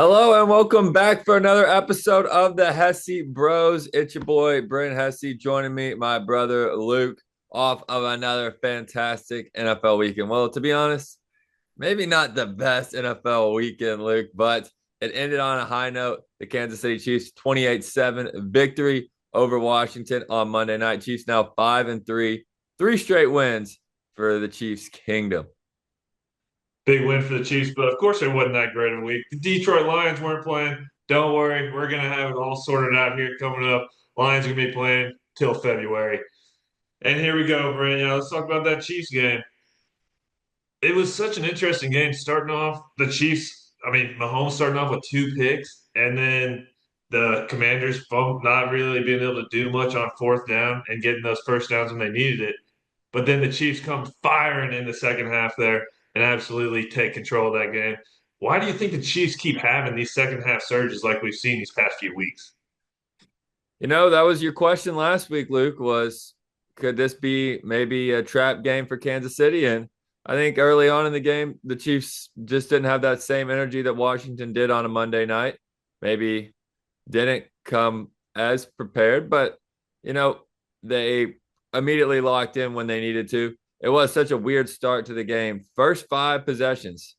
Hello and welcome back for another episode of the Hesse Bros. It's your boy Brent Hesse joining me, my brother Luke, off of another fantastic NFL weekend. Well, to be honest, maybe not the best NFL weekend, Luke, but it ended on a high note. The Kansas City Chiefs 28-7 victory over Washington on Monday night. Chiefs now 5-3, three straight wins for the Chiefs Kingdom. Big win for the Chiefs, but of course it wasn't that great of a week. The Detroit Lions weren't playing. Don't worry, we're gonna have it all sorted out here coming up. Lions are gonna be playing till February. And here we go, Brent. Let's talk about that Chiefs game. It was such an interesting game starting off. The Chiefs, Mahomes starting off with two picks, and then the Commanders not really being able to do much on fourth down and getting those first downs when they needed it. But then the Chiefs come firing in the second half there and absolutely take control of that game. Why do you think the Chiefs keep having these second half surges like we've seen these past few weeks? That was your question last week, Luke, was could this be maybe a trap game for Kansas City? And I think early on in the game, the Chiefs just didn't have that same energy that Washington did on a Monday night. Maybe didn't come as prepared, but they immediately locked in when they needed to. It was such a weird start to the game. First five possessions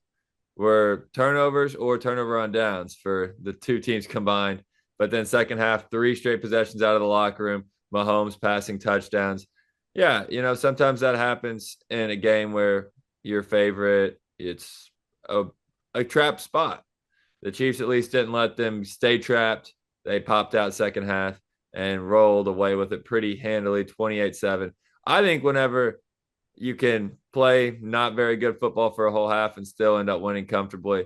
were turnovers or turnover on downs for the two teams combined. But then second half, three straight possessions out of the locker room, Mahomes passing touchdowns. Yeah, sometimes that happens in a game where your favorite, it's a trap spot. The Chiefs at least didn't let them stay trapped. They popped out second half and rolled away with it pretty handily, 28-7. I think whenever you can play not very good football for a whole half and still end up winning comfortably,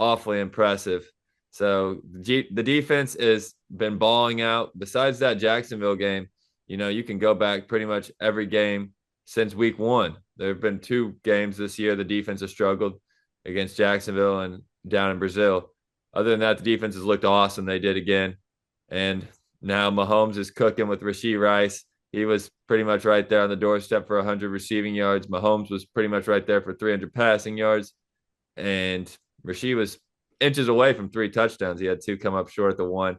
awfully impressive. So the defense has been balling out. Besides that Jacksonville game, you can go back pretty much every game since week one. There have been two games this year the defense has struggled against Jacksonville and down in Brazil. Other than that, the defense has looked awesome. They did again. And now Mahomes is cooking with Rashee Rice. He was pretty much right there on the doorstep for 100 receiving yards. Mahomes was pretty much right there for 300 passing yards. And Rashee was inches away from three touchdowns. He had two come up short at the one.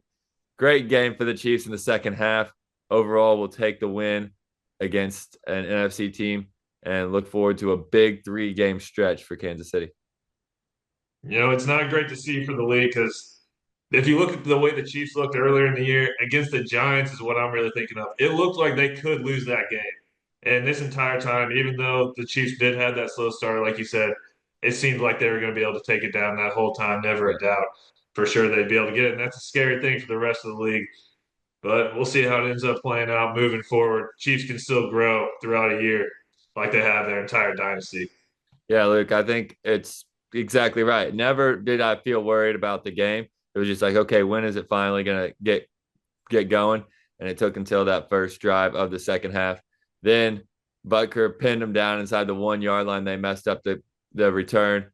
Great game for the Chiefs in the second half. Overall, we'll take the win against an NFC team and look forward to a big three-game stretch for Kansas City. It's not great to see for the league because if you look at the way the Chiefs looked earlier in the year against the Giants, is what I'm really thinking of. It looked like they could lose that game. And this entire time, even though the Chiefs did have that slow start, like you said, it seemed like they were going to be able to take it down that whole time. Never Yeah. a doubt for sure they'd be able to get it. And that's a scary thing for the rest of the league. But we'll see how it ends up playing out moving forward. Chiefs can still grow throughout a year like they have their entire dynasty. Yeah, Luke, I think it's exactly right. Never did I feel worried about the game. It was just like, okay, when is it finally gonna get going? And it took until that first drive of the second half. Then Butker pinned him down inside the 1 yard line. They messed up the return,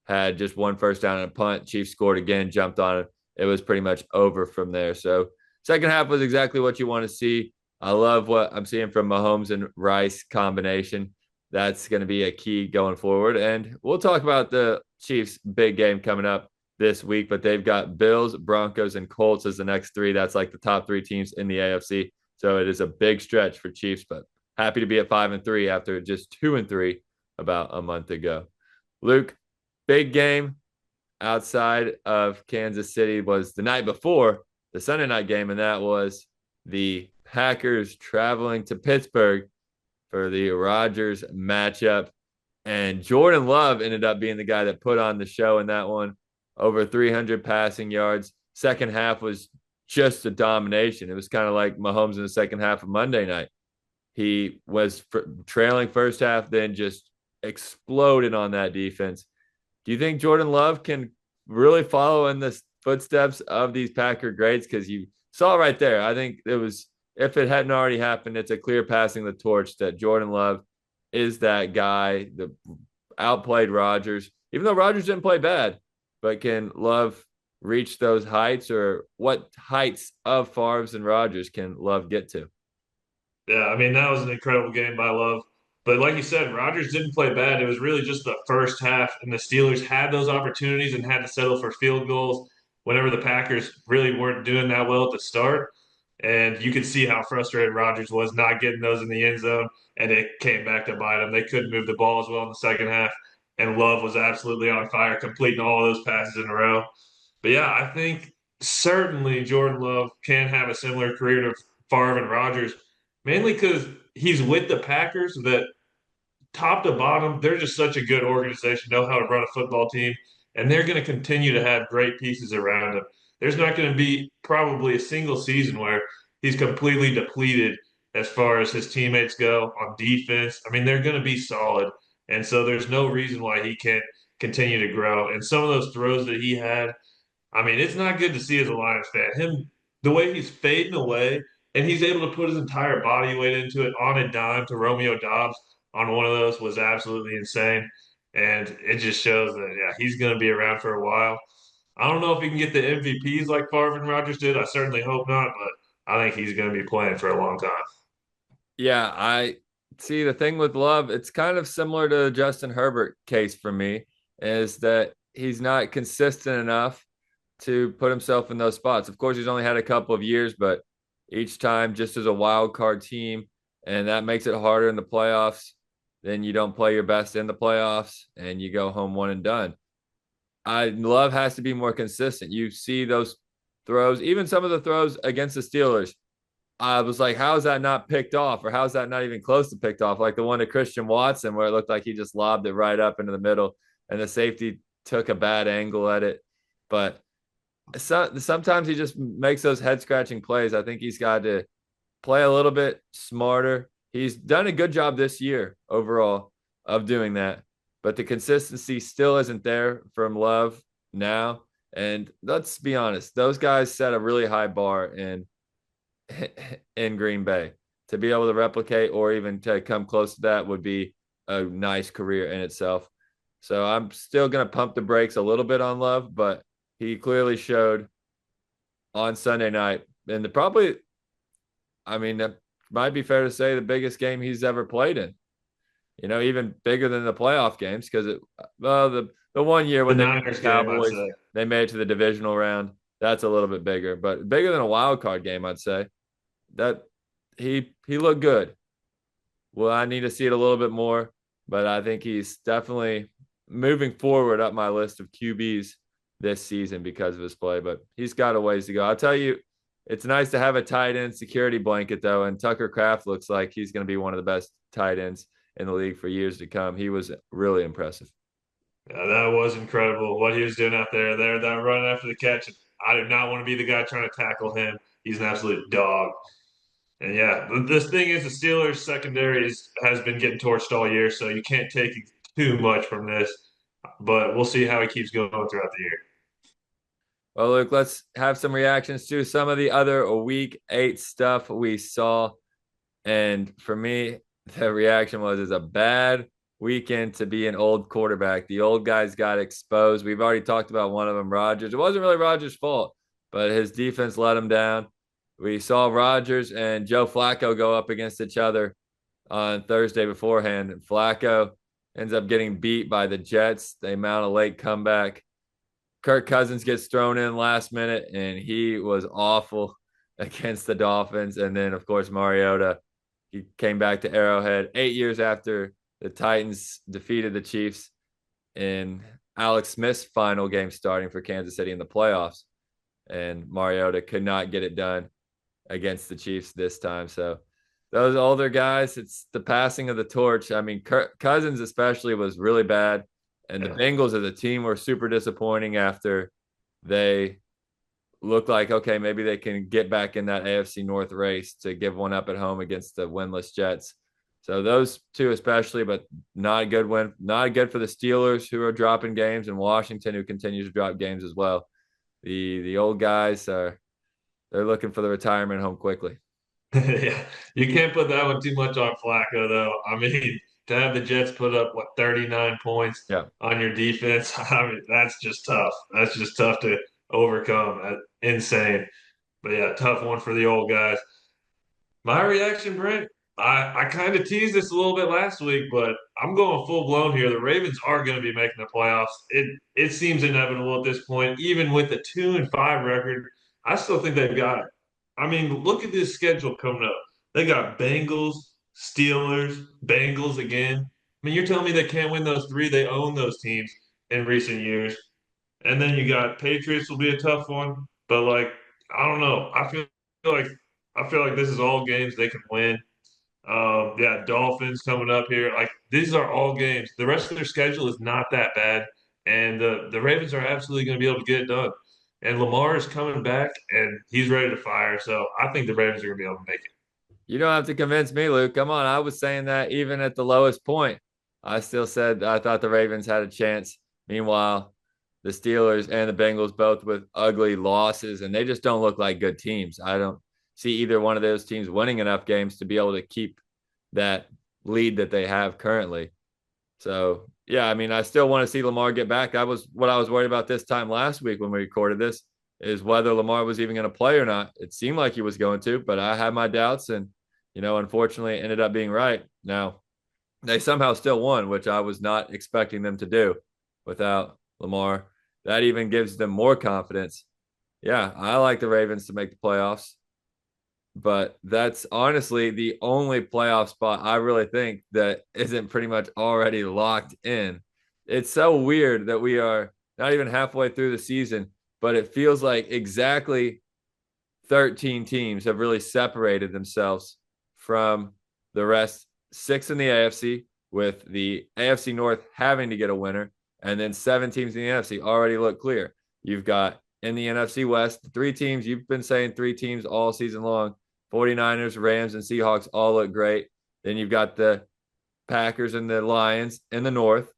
had just one first down and a punt. Chiefs scored again, jumped on it. It was pretty much over from there. So second half was exactly what you want to see. I love what I'm seeing from Mahomes and Rice combination. That's going to be a key going forward. And we'll talk about the Chiefs' big game coming up this week, but they've got Bills, Broncos, and Colts as the next three. That's like the top three teams in the AFC. So it is a big stretch for Chiefs, but happy to be at 5-3 after just 2-3 about a month ago. Luke, big game outside of Kansas City was the night before the Sunday night game, and that was the Packers traveling to Pittsburgh for the Rodgers matchup. And Jordan Love ended up being the guy that put on the show in that one. Over 300 passing yards. Second half was just a domination. It was kind of like Mahomes in the second half of Monday night. He was trailing first half, then just exploded on that defense. Do you think Jordan Love can really follow in the footsteps of these Packer greats? Because you saw right there, I think it was, if it hadn't already happened, it's a clear passing the torch that Jordan Love is that guy that outplayed Rodgers, even though Rodgers didn't play bad, but can Love reach those heights, or what heights of Favre's and Rodgers can Love get to? Yeah, that was an incredible game by Love. But like you said, Rodgers didn't play bad. It was really just the first half, and the Steelers had those opportunities and had to settle for field goals. whenever the Packers really weren't doing that well at the start. And you could see how frustrated Rodgers was not getting those in the end zone, and it came back to bite them. They couldn't move the ball as well in the second half, and Love was absolutely on fire, completing all of those passes in a row. But yeah, I think certainly Jordan Love can have a similar career to Favre and Rodgers, mainly because he's with the Packers that top to bottom, they're just such a good organization, know how to run a football team, and they're going to continue to have great pieces around him. There's not going to be probably a single season where he's completely depleted as far as his teammates go on defense. I mean, they're going to be solid. And so there's no reason why he can't continue to grow. And some of those throws that he had, I mean, it's not good to see as a Lions fan. Him, the way he's fading away, and he's able to put his entire body weight into it on a dime to Romeo Dobbs on one of those was absolutely insane. And it just shows that, yeah, he's going to be around for a while. I don't know if he can get the MVPs like Favre and Rodgers did. I certainly hope not, but I think he's going to be playing for a long time. Yeah, I see the thing with Love, it's kind of similar to the Justin Herbert case for me, is that he's not consistent enough to put himself in those spots. Of course, he's only had a couple of years, but each time just as a wild card team, and that makes it harder in the playoffs. Then you don't play your best in the playoffs and you go home one and done. I Love has to be more consistent. You see those throws, even some of the throws against the Steelers. I was like, how is that not picked off? Or how is that not even close to picked off? Like the one to Christian Watson, where it looked like he just lobbed it right up into the middle and the safety took a bad angle at it. But sometimes he just makes those head scratching plays. I think he's got to play a little bit smarter. He's done a good job this year overall of doing that, but the consistency still isn't there from Love now. And let's be honest, those guys set a really high bar in Green Bay. To be able to replicate or even to come close to that would be a nice career in itself. So I'm still going to pump the brakes a little bit on Love, but he clearly showed on Sunday night, and probably, I mean, that might be fair to say the biggest game he's ever played in. Even bigger than the playoff games because the one year The when they beat the Niners game, I'd Cowboys, say. they made it to the divisional round. That's a little bit bigger, but bigger than a wild card game, I'd say. That he looked good. Well, I need to see it a little bit more, but I think he's definitely moving forward up my list of QBs this season because of his play. But he's got a ways to go. I'll tell you, it's nice to have a tight end security blanket though, and Tucker Kraft looks like he's going to be one of the best tight ends in the league for years to come. He was really impressive. Yeah, that was incredible what he was doing out there. That run after the catch. I do not want to be the guy trying to tackle him. He's an absolute dog. And yeah, this thing is the Steelers secondary has been getting torched all year, so you can't take too much from this. But we'll see how he keeps going throughout the year. Well, Luke, let's have some reactions to some of the other week 8 stuff we saw. And for me, the reaction was it's a bad weekend to be an old quarterback. The old guys got exposed. We've already talked about one of them, Rodgers. It wasn't really Rodgers' fault, but his defense let him down. We saw Rodgers and Joe Flacco go up against each other on Thursday beforehand. And Flacco ends up getting beat by the Jets. They mount a late comeback. Kirk Cousins gets thrown in last minute, and he was awful against the Dolphins. And then, of course, Mariota, he came back to Arrowhead 8 years after the Titans defeated the Chiefs in Alex Smith's final game starting for Kansas City in the playoffs. And Mariota could not get it done against the Chiefs this time. So those older guys, it's the passing of the torch. I mean, Cousins especially was really bad. And the Yeah. Bengals as a team were super disappointing after they looked like, okay, maybe they can get back in that AFC North race to give one up at home against the winless Jets. So those two especially, but not a good win. Not good for the Steelers who are dropping games and Washington who continues to drop games as well. The old guys they're looking for the retirement home quickly. Yeah, you can't put that one too much on Flacco, though. I mean, to have the Jets put up what 39 points Yeah. on your defense, I mean, that's just tough. That's just tough to overcome. Insane. But yeah, tough one for the old guys. My reaction, Brent. I kind of teased this a little bit last week, but I'm going full blown here. The Ravens are going to be making the playoffs. It seems inevitable at this point, even with a 2-5 record. I still think they've got it. I mean, look at this schedule coming up. They got Bengals, Steelers, Bengals again. I mean, you're telling me they can't win those three? They own those teams in recent years. And then you got Patriots will be a tough one, but like I don't know. Like I feel like this is all games they can win. Yeah, Dolphins coming up here. Like these are all games. The rest of their schedule is not that bad, and the Ravens are absolutely going to be able to get it done. And Lamar is coming back, and he's ready to fire. So I think the Ravens are going to be able to make it. You don't have to convince me, Luke. Come on. I was saying that even at the lowest point. I still said I thought the Ravens had a chance. Meanwhile, the Steelers and the Bengals both with ugly losses, and they just don't look like good teams. I don't see either one of those teams winning enough games to be able to keep that lead that they have currently. So, yeah, I mean, I still want to see Lamar get back. That was what I was worried about this time last week when we recorded this, is whether Lamar was even going to play or not. It seemed like he was going to, but I had my doubts, and unfortunately, it ended up being right. Now, they somehow still won, which I was not expecting them to do without Lamar. That even gives them more confidence. Yeah, I like the Ravens to make the playoffs, but that's honestly the only playoff spot I really think that isn't pretty much already locked in. It's so weird that we are not even halfway through the season, but it feels like exactly 13 teams have really separated themselves from the rest. Six in the AFC, with the AFC North having to get a winner, and then seven teams in the NFC already look clear. You've got in the NFC West, three teams. You've been saying three teams all season long. 49ers, Rams, and Seahawks all look great. Then you've got the Packers and the Lions in the North,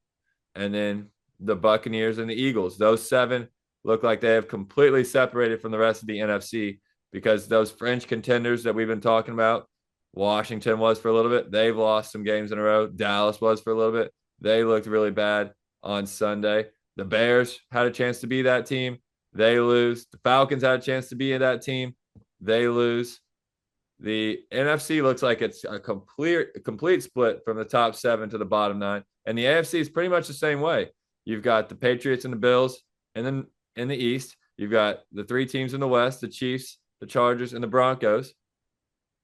and then the Buccaneers and the Eagles. Those seven look like they have completely separated from the rest of the NFC because those French contenders that we've been talking about, Washington was for a little bit. They've lost some games in a row. Dallas was for a little bit. They looked really bad on Sunday. The Bears had a chance to be that team. They lose. The Falcons had a chance to be in that team. They lose. The NFC looks like it's a complete split from the top seven to the bottom nine. And the AFC is pretty much the same way. You've got the Patriots and the Bills, and then in the East, you've got the three teams in the West, the Chiefs, the Chargers, and the Broncos.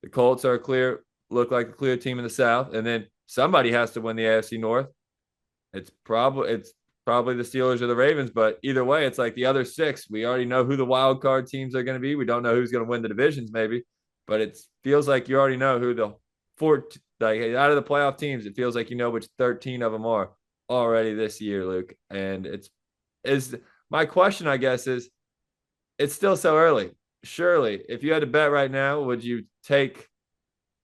The Colts look like a clear team in the South, and then somebody has to win the AFC North. It's probably the Steelers or the Ravens, but either way, it's like the other six. We already know who the wild card teams are going to be. We don't know who's going to win the divisions, maybe, but it feels like you already know who the four, like out of the playoff teams. It feels like you know which 13 of them are already this year, Luke. And is my question, I guess, is it's still so early. Surely, if you had to bet right now, would you take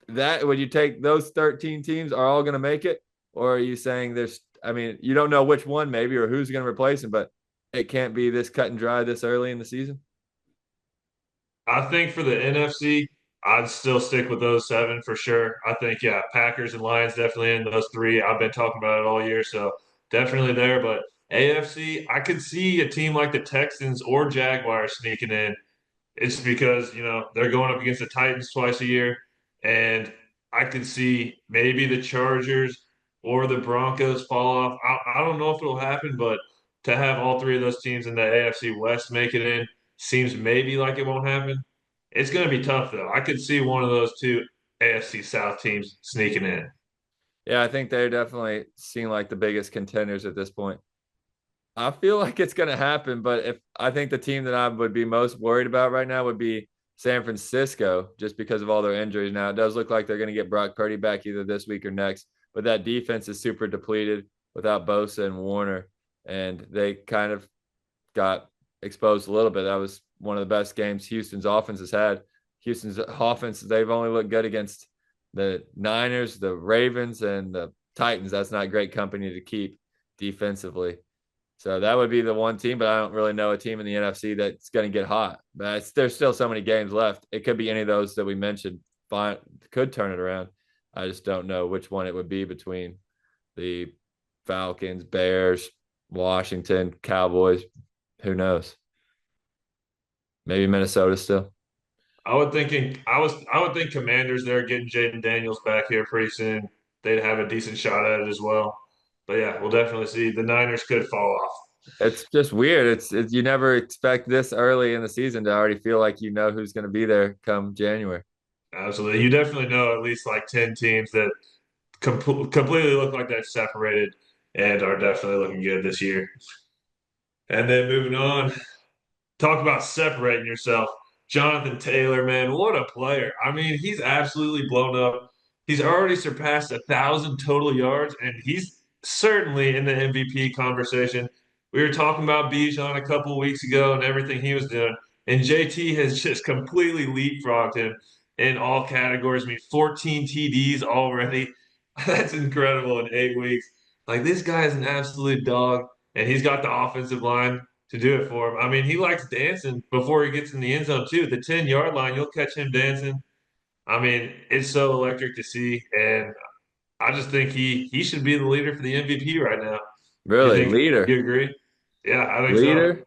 that? Would you take those 13 teams are all going to make it? Or are you saying I mean, you don't know which one maybe or who's going to replace him, but it can't be this cut and dry this early in the season? I think for the NFC, I'd still stick with those seven for sure. I think, yeah, Packers and Lions definitely in those three. I've been talking about it all year, so definitely there. But AFC, I could see a team like the Texans or Jaguars sneaking in. It's because, they're going up against the Titans twice a year. And I could see maybe the Chargers or the Broncos fall off. I don't know if it'll happen, but to have all three of those teams in the AFC West make it in seems maybe like it won't happen. It's going to be tough, though. I could see one of those two AFC South teams sneaking in. Yeah, I think they're definitely seem like the biggest contenders at this point. I feel like it's going to happen, but if I think the team that I would be most worried about right now would be San Francisco, just because of all their injuries. Now, it does look like they're going to get Brock Purdy back either this week or next, but that defense is super depleted without Bosa and Warner, and they kind of got exposed a little bit. That was one of the best games Houston's offense has had. Houston's offense, they've only looked good against the Niners, the Ravens, and the Titans. That's not great company to keep defensively. So that would be the one team, but I don't really know a team in the NFC that's going to get hot. But there's still so many games left. It could be any of those that we mentioned. Could turn it around. I just don't know which one it would be between the Falcons, Bears, Washington, Cowboys. Who knows? Maybe Minnesota still. I would think Commanders they're getting Jaden Daniels back here pretty soon. They'd have a decent shot at it as well. But yeah, we'll definitely see. The Niners could fall off. It's just weird. It's you never expect this early in the season to already feel like you know who's going to be there come January. Absolutely. You definitely know at least like 10 teams that completely look like they're separated and are definitely looking good this year. And then moving on, talk about separating yourself. Jonathan Taylor, man, what a player. I mean, he's absolutely blown up. He's already surpassed 1,000 total yards, and he's certainly in the MVP conversation. We were talking about Bijan a couple of weeks ago and everything he was doing, and JT has just completely leapfrogged him in all categories. I mean, 14 TDs already. That's incredible in 8 weeks. Like, this guy is an absolute dog, and he's got the offensive line to do it for him. I mean, he likes dancing before he gets in the end zone too. The 10-yard line, you'll catch him dancing. I mean, it's so electric to see, and I just think he should be the leader for the MVP right now. You Really, think leader, you agree? Yeah, I think so. leader.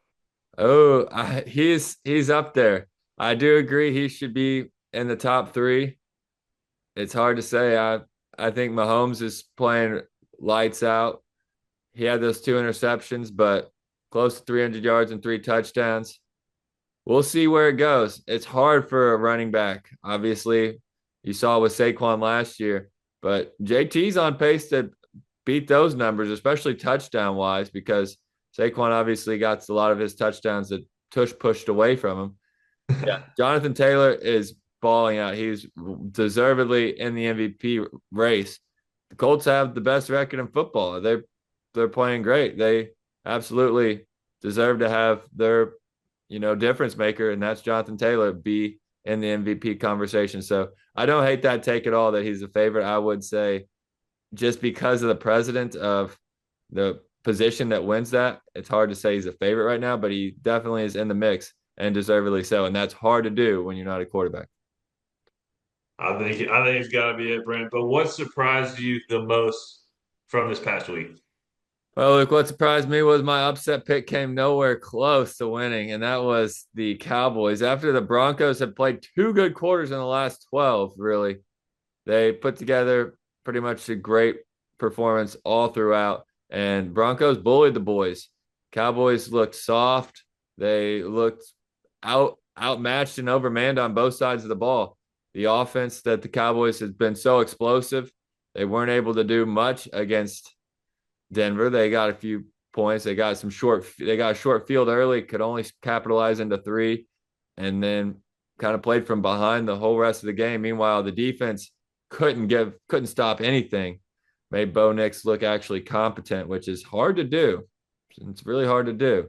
Oh, he's up there. I do agree. He should be in the top three. It's hard to say. I think Mahomes is playing lights out. He had those two interceptions, but close to 300 yards and three touchdowns. We'll see where it goes. It's hard for a running back. Obviously, you saw with Saquon last year, but JT's on pace to beat those numbers, especially touchdown wise, because Saquon obviously got a lot of his touchdowns that Tush pushed away from him. Yeah, Jonathan Taylor is balling out. He's deservedly in the MVP race. The Colts have the best record in football. They're playing great. They absolutely deserve to have their difference maker, and that's Jonathan Taylor, be in the MVP conversation. So I don't hate that take at all that he's a favorite. I would say just because of the president of the position that wins that, it's hard to say he's a favorite right now, but he definitely is in the mix and deservedly so. And that's hard to do when you're not a quarterback. I think it's got to be it, Brent. But what surprised you the most from this past week? Well, look, what surprised me was my upset pick came nowhere close to winning, and that was the Cowboys. After the Broncos had played two good quarters in the last 12, really, they put together pretty much a great performance all throughout, and Broncos bullied the boys. Cowboys looked soft. They looked outmatched and overmanned on both sides of the ball. The offense that the Cowboys has been so explosive, they weren't able to do much against Denver. They got a few points. They got a short field early, could only capitalize into three, and then kind of played from behind the whole rest of the game. Meanwhile, the defense couldn't stop anything. Made Bo Nix look actually competent, which is hard to do. It's really hard to do.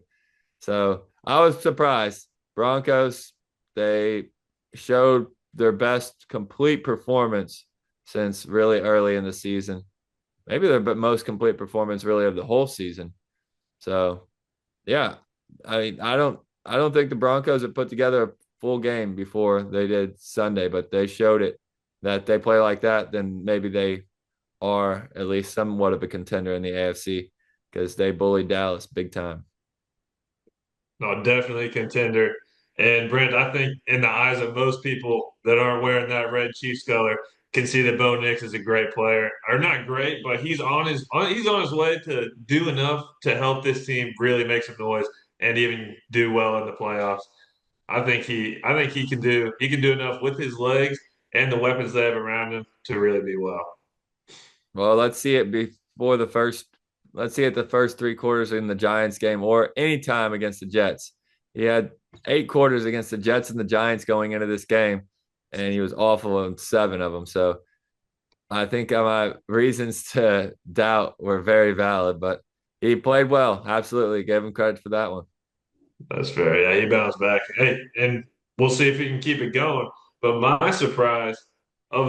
So I was surprised. Broncos, they showed their best complete performance since really early in the season. Maybe their most complete performance really of the whole season. So yeah, I don't think the Broncos have put together a full game before they did Sunday, but they showed it that they play like that, then maybe they are at least somewhat of a contender in the AFC because they bullied Dallas big time. No, definitely a contender. And Brent, I think in the eyes of most people that aren't wearing that red Chiefs color, can see that Bo Nix is a great player, or not great, but he's on his way to do enough to help this team really make some noise and even do well in the playoffs. I think he can do enough with his legs and the weapons they have around him to really be well. Well, let's see it before the first. Let's see it the first three quarters in the Giants game or any time against the Jets. He had 8 quarters against the Jets and the Giants going into this game, and he was awful in 7 of them. So I think my reasons to doubt were very valid, but he played well. Absolutely. Gave him credit for that one. That's fair. Yeah, he bounced back. Hey, and we'll see if he can keep it going. But my surprise of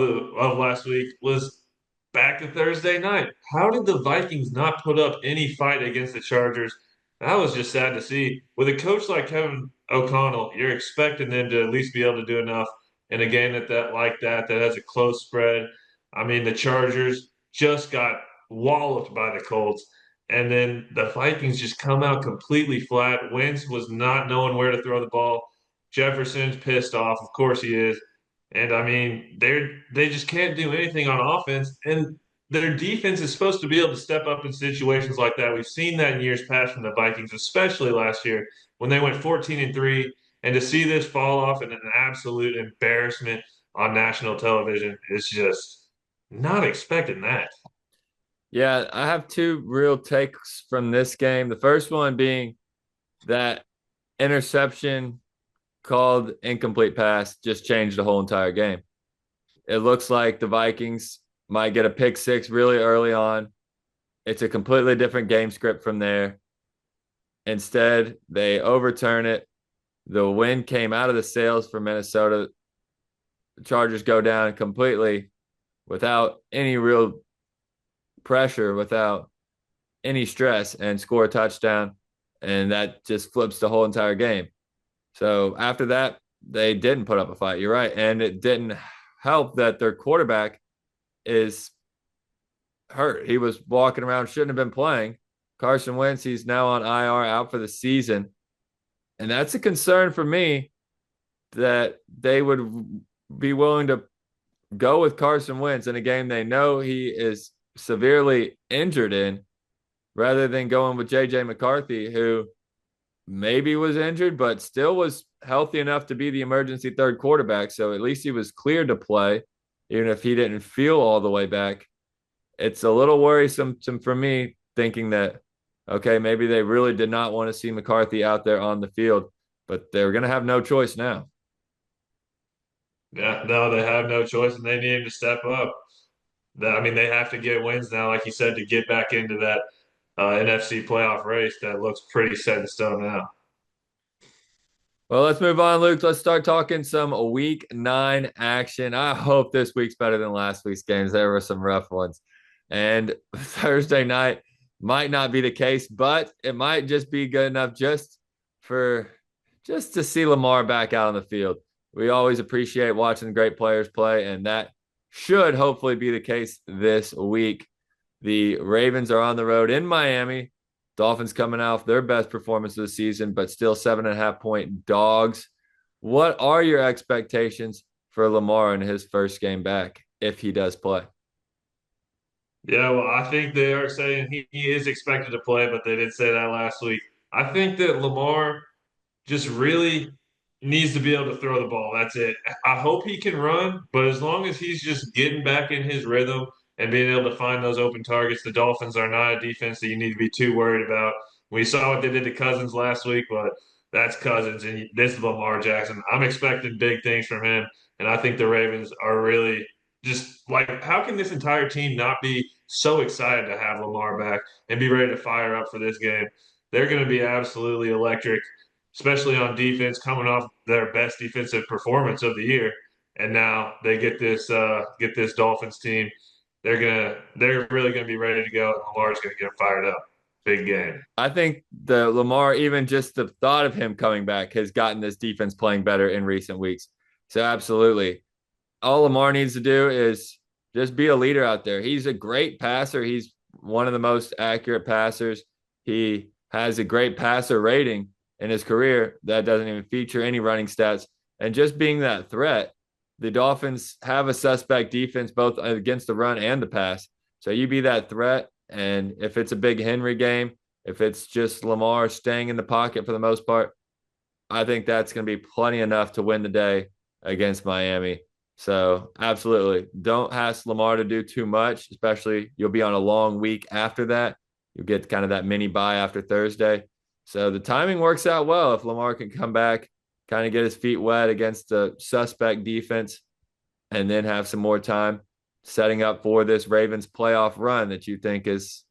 last week was back to Thursday night. How did the Vikings not put up any fight against the Chargers? That was just sad to see. With a coach like Kevin O'Connell, you're expecting them to at least be able to do enough in a game that has a close spread. I mean, the Chargers just got walloped by the Colts. And then the Vikings just come out completely flat. Wentz was not knowing where to throw the ball. Jefferson's pissed off. Of course he is. And I mean, they just can't do anything on offense. And their defense is supposed to be able to step up in situations like that. We've seen that in years past from the Vikings, especially last year when they went 14-3. And to see this fall off in an absolute embarrassment on national television is just not expecting that. Yeah, I have two real takes from this game. The first one being that interception called incomplete pass just changed the whole entire game. It looks like the Vikings might get a pick six really early on. It's a completely different game script from there. Instead, they overturn it. The wind came out of the sails for Minnesota. The Chargers go down completely without any real pressure, without any stress, and score a touchdown. And that just flips the whole entire game. So after that, they didn't put up a fight. You're right. And it didn't help that their quarterback is hurt. He was walking around, shouldn't have been playing. Carson Wentz, he's now on IR, out for the season. And that's a concern for me that they would be willing to go with Carson Wentz in a game they know he is severely injured in rather than going with JJ McCarthy, who maybe was injured, but still was healthy enough to be the emergency third quarterback. So at least he was cleared to play, even if he didn't feel all the way back. It's a little worrisome for me thinking that, okay, maybe they really did not want to see McCarthy out there on the field, but they're going to have no choice now. Yeah, no, they have no choice and they need him to step up. I mean, they have to get wins now, like you said, to get back into that NFC playoff race that looks pretty set in stone now. Well, let's move on, Luke. Let's start talking some week 9 action. I hope this week's better than last week's games. There were some rough ones. And Thursday night might not be the case, but it might just be good enough just to see Lamar back out on the field. We always appreciate watching great players play, and that should hopefully be the case this week. The Ravens are on the road in Miami. Dolphins coming off their best performance of the season, but still 7.5-point dogs. What are your expectations for Lamar in his first game back, if he does play? Yeah, well, I think they are saying he is expected to play, but they did say that last week. I think that Lamar just really needs to be able to throw the ball. That's it. I hope he can run, but as long as he's just getting back in his rhythm and being able to find those open targets, the Dolphins are not a defense that you need to be too worried about. We saw what they did to Cousins last week, but that's Cousins, and this is Lamar Jackson. I'm expecting big things from him, and I think the Ravens are really just like, how can this entire team not be so excited to have Lamar back and be ready to fire up for this game? They're going to be absolutely electric, especially on defense, coming off their best defensive performance of the year. And now they get this Dolphins team. They're really gonna be ready to go. And Lamar's gonna get them fired up. Big game. I think the Lamar, even just the thought of him coming back, has gotten this defense playing better in recent weeks. So absolutely. All Lamar needs to do is just be a leader out there. He's a great passer. He's one of the most accurate passers. He has a great passer rating in his career that doesn't even feature any running stats. And just being that threat, the Dolphins have a suspect defense both against the run and the pass. So you be that threat. And if it's a big Henry game, if it's just Lamar staying in the pocket for the most part, I think that's going to be plenty enough to win the day against Miami. So absolutely, don't ask Lamar to do too much, especially you'll be on a long week after that. You'll get kind of that mini bye after Thursday. So the timing works out well if Lamar can come back, kind of get his feet wet against the suspect defense, and then have some more time setting up for this Ravens playoff run that you think is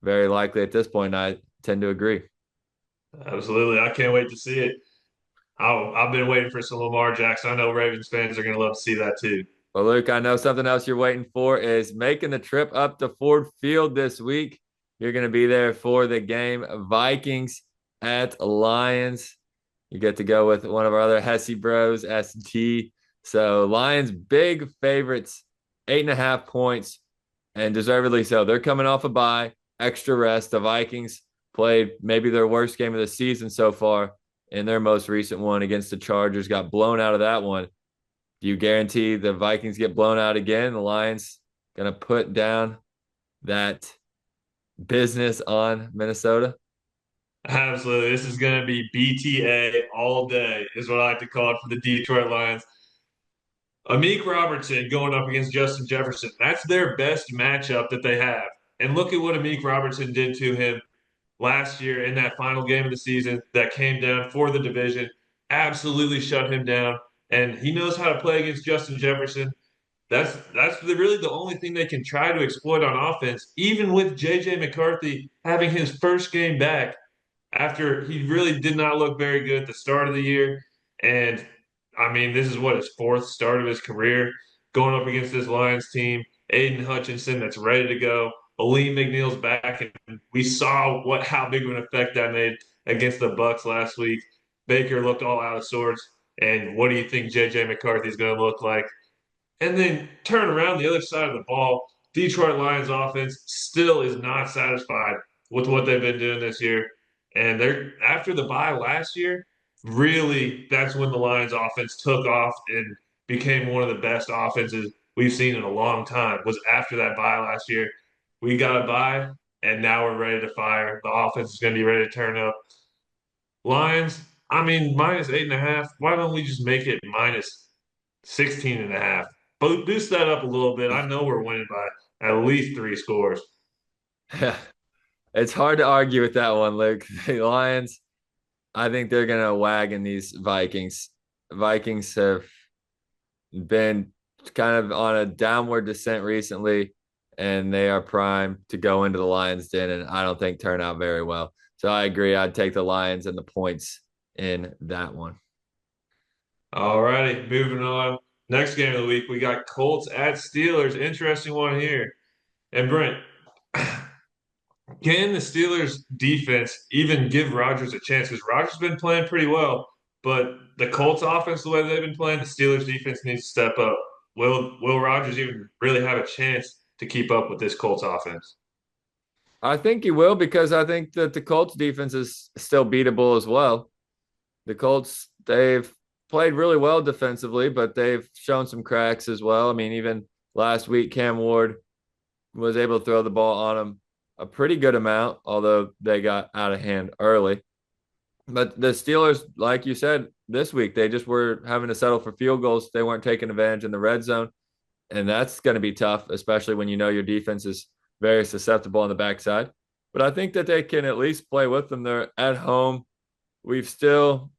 very likely at this point. I tend to agree. Absolutely. I can't wait to see it. I've been waiting for some Lamar Jackson. I know Ravens fans are going to love to see that too. Well, Luke, I know something else you're waiting for is making the trip up to Ford Field this week. You're going to be there for the game Vikings at Lions. You get to go with one of our other Hesse bros, SG. So Lions, big favorites, 8.5 points, and deservedly so. They're coming off a bye, extra rest. The Vikings played maybe their worst game of the season so far in their most recent one against the Chargers, got blown out of that one. Do you guarantee the Vikings get blown out again? The Lions going to put down that business on Minnesota? Absolutely. This is going to be BTA all day, is what I like to call it for the Detroit Lions. Amik Robertson going up against Justin Jefferson. That's their best matchup that they have. And look at what Amik Robertson did to him last year in that final game of the season that came down for the division. Absolutely shut him down. And he knows how to play against Justin Jefferson. Really the only thing they can try to exploit on offense, even with JJ McCarthy having his first game back after he really did not look very good at the start of the year. And I mean, this is what his fourth start of his career going up against this Lions team. Aiden Hutchinson that's ready to go. Aleem McNeil's back, and we saw how big of an effect that made against the Bucks last week. Baker looked all out of sorts. And what do you think JJ McCarthy's going to look like? And then turn around the other side of the ball. Detroit Lions offense still is not satisfied with what they've been doing this year. And they're after the bye last year, really that's when the Lions offense took off and became one of the best offenses we've seen in a long time. Was after that bye last year. We got a bye and now we're ready to fire. The offense is going to be ready to turn up. Lions, I mean, minus 8.5. Why don't we just make it minus 16 and a half? Boost that up a little bit. I know we're winning by at least three scores. Yeah, it's hard to argue with that one, Luke. The Lions, I think they're going to wagon these Vikings. Vikings have been kind of on a downward descent recently, and they are primed to go into the Lions' den, and I don't think turn out very well. So I agree. I'd take the Lions and the points in that one. All righty, moving on. Next game of the week, we got Colts at Steelers. Interesting one here. And Brent, can the Steelers defense even give Rodgers a chance? Because Rodgers has been playing pretty well, but the Colts offense, the way they've been playing, the Steelers defense needs to step up. Will Rodgers even really have a chance to keep up with this Colts offense? I think he will because I think that the Colts defense is still beatable as well. The Colts, they've played really well defensively, but they've shown some cracks as well. I mean, even last week, Cam Ward was able to throw the ball on him a pretty good amount, although they got out of hand early. But the Steelers, like you said, this week, they just were having to settle for field goals. They weren't taking advantage in the red zone. And that's going to be tough, especially when you know your defense is very susceptible on the backside. But I think that they can at least play with them. They're at home. We've still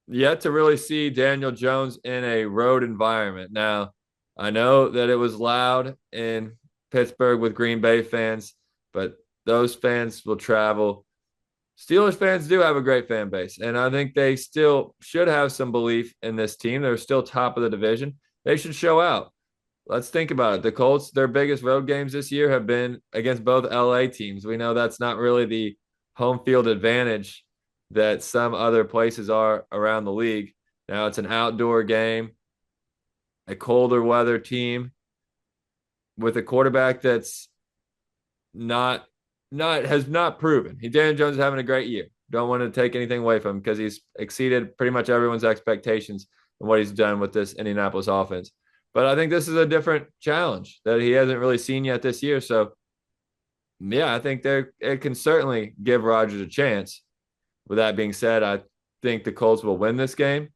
yet to really see Daniel Jones in a road environment. Now, I know that it was loud in Pittsburgh with Green Bay fans, but those fans will travel. Steelers fans do have a great fan base, and I think they still should have some belief in this team. They're still top of the division. They should show out. Let's think about it. The Colts, their biggest road games this year have been against both LA teams. We know that's not really the home field advantage that some other places are around the league. Now it's an outdoor game, a colder weather team with a quarterback that's not has not proven. Daniel Jones is having a great year. Don't want to take anything away from him because he's exceeded pretty much everyone's expectations and what he's done with this Indianapolis offense. But I think this is a different challenge that he hasn't really seen yet this year. So, yeah, I think it can certainly give Rodgers a chance. With that being said, I think the Colts will win this game,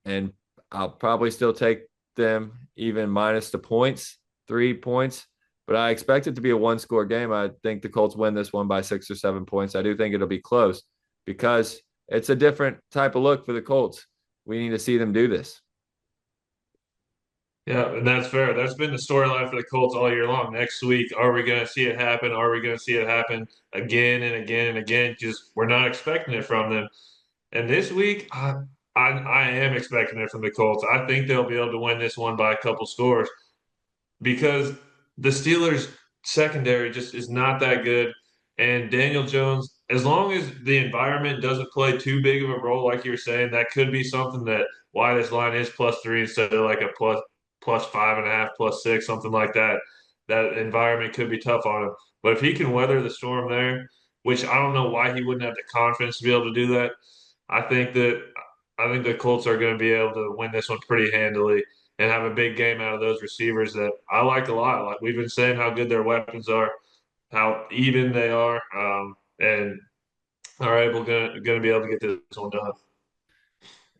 and I'll probably still take them even minus the points, 3 points. But I expect it to be a one-score game. I think the Colts win this one by 6 or 7 points. I do think it'll be close because it's a different type of look for the Colts. We need to see them do this. Yeah, and that's fair. That's been the storyline for the Colts all year long. Next week, are we going to see it happen? Are we going to see it happen again and again and again? Just we're not expecting it from them. And this week, I am expecting it from the Colts. I think they'll be able to win this one by a couple scores because the Steelers secondary just is not that good. And Daniel Jones, as long as the environment doesn't play too big of a role, like you're saying, that could be something that why this line is +3 instead of like a plus 5.5, +6, something like that. That environment could be tough on him. But if he can weather the storm there, which I don't know why he wouldn't have the confidence to be able to do that. I think the Colts are going to be able to win this one pretty handily and have a big game out of those receivers that I like a lot. Like we've been saying, how good their weapons are, how even they are, and are able going to be able to get this one done.